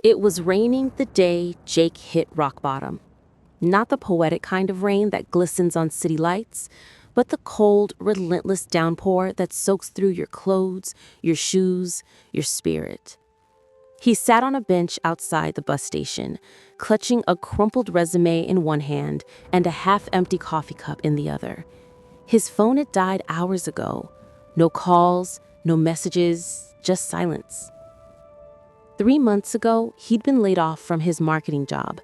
It was raining the day Jake hit rock bottom. Not the poetic kind of rain that glistens on city lights, but the cold, relentless downpour that soaks through your clothes, your shoes, your spirit. He sat on a bench outside the bus station, clutching a crumpled resume in one hand and a half-empty coffee cup in the other. His phone had died hours ago. No calls, no messages, just silence. 3 months ago, he'd been laid off from his marketing job,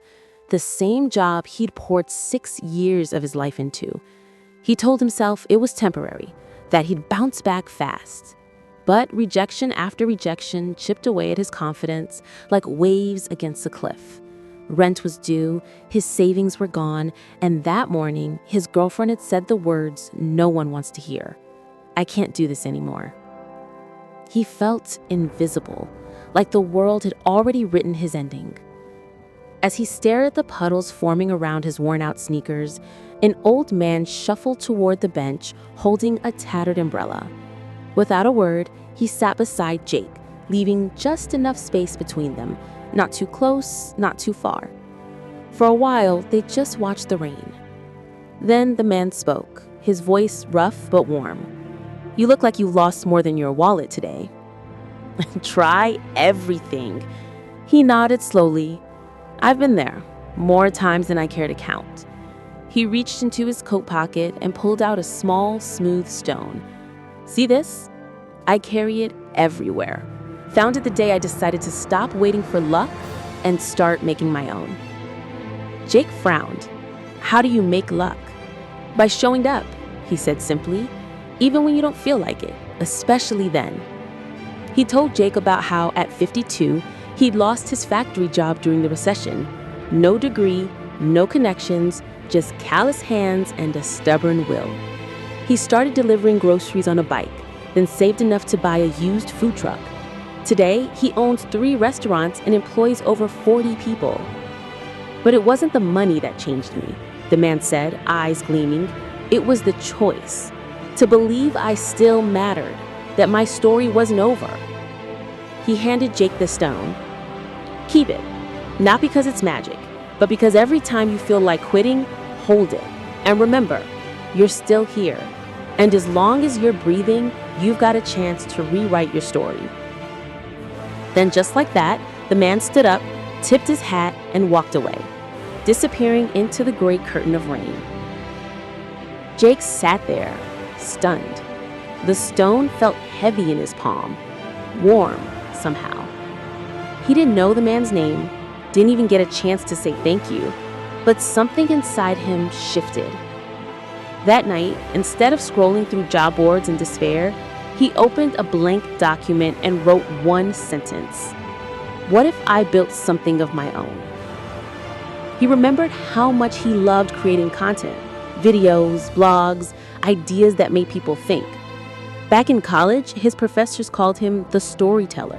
the same job he'd poured 6 years of his life into. He told himself it was temporary, that he'd bounce back fast. But rejection after rejection chipped away at his confidence like waves against a cliff. Rent was due, his savings were gone, and that morning, his girlfriend had said the words no one wants to hear. "I can't do this anymore." He felt invisible, like the world had already written his ending. As he stared at the puddles forming around his worn-out sneakers, an old man shuffled toward the bench, holding a tattered umbrella. Without a word, he sat beside Jake, leaving just enough space between them, not too close, not too far. For a while, they just watched the rain. Then the man spoke, his voice rough but warm. "You look like you lost more than your wallet today." "Try everything." He nodded slowly. "I've been there, more times than I care to count." He reached into his coat pocket and pulled out a small, smooth stone. "See this? I carry it everywhere. Found it the day I decided to stop waiting for luck and start making my own." Jake frowned. "How do you make luck?" "By showing up," he said simply, "even when you don't feel like it, especially then." He told Jake about how, at 52, he'd lost his factory job during the recession. No degree, no connections, just callous hands and a stubborn will. He started delivering groceries on a bike, then saved enough to buy a used food truck. Today, he owns 3 restaurants and employs over 40 people. "But it wasn't the money that changed me," the man said, eyes gleaming. "It was the choice. To believe I still mattered, that my story wasn't over." He handed Jake the stone. "Keep it, not because it's magic, but because every time you feel like quitting, hold it. And remember, you're still here. And as long as you're breathing, you've got a chance to rewrite your story." Then just like that, the man stood up, tipped his hat, and walked away, disappearing into the gray curtain of rain. Jake sat there, stunned. The stone felt heavy in his palm, warm somehow. He didn't know the man's name, didn't even get a chance to say thank you, but something inside him shifted. That night, instead of scrolling through job boards in despair, he opened a blank document and wrote one sentence. "What if I built something of my own?" He remembered how much he loved creating content, videos, blogs, ideas that made people think. Back in college, his professors called him the storyteller.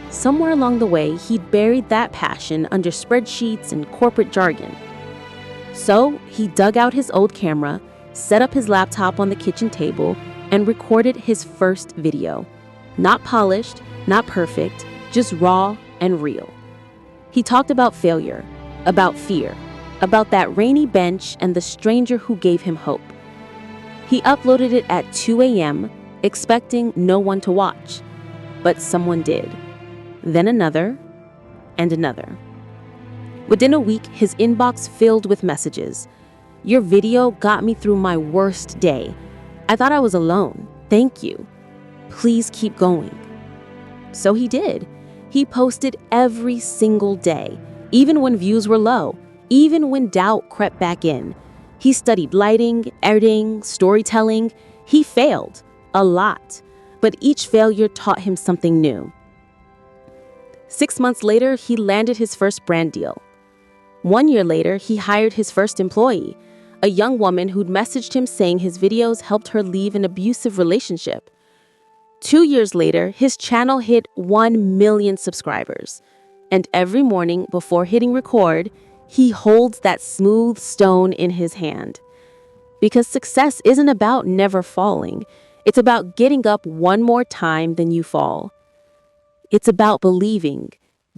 Somewhere along the way, he'd buried that passion under spreadsheets and corporate jargon. So he dug out his old camera, set up his laptop on the kitchen table, and recorded his first video. Not polished, not perfect, just raw and real. He talked about failure, about fear, about that rainy bench and the stranger who gave him hope. He uploaded it at 2 a.m., expecting no one to watch. But someone did. Then another, and another. Within a week, his inbox filled with messages. "Your video got me through my worst day. I thought I was alone. Thank you. Please keep going." So he did. He posted every single day, even when views were low, even when doubt crept back in. He studied lighting, editing, storytelling. He failed. A lot. But each failure taught him something new. 6 months later, he landed his first brand deal. 1 year later, he hired his first employee, a young woman who'd messaged him saying his videos helped her leave an abusive relationship. 2 years later, his channel hit 1 million subscribers. And every morning before hitting record, he holds that smooth stone in his hand. Because success isn't about never falling. It's about getting up one more time than you fall. It's about believing,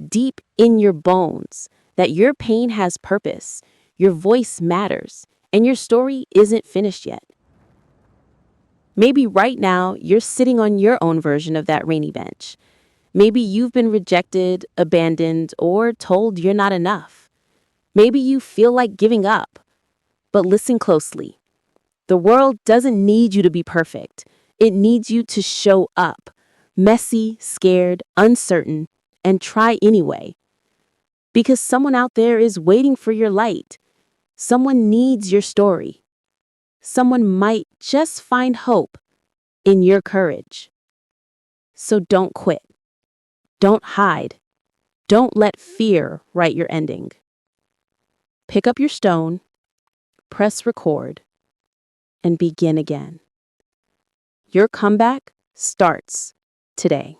deep in your bones that your pain has purpose, your voice matters, and your story isn't finished yet. Maybe right now you're sitting on your own version of that rainy bench. Maybe you've been rejected, abandoned, or told you're not enough. Maybe you feel like giving up. But listen closely. The world doesn't need you to be perfect. It needs you to show up. Messy, scared, uncertain, and try anyway. Because someone out there is waiting for your light. Someone needs your story. Someone might just find hope in your courage. So don't quit. Don't hide. Don't let fear write your ending. Pick up your stone, press record, and begin again. Your comeback starts today.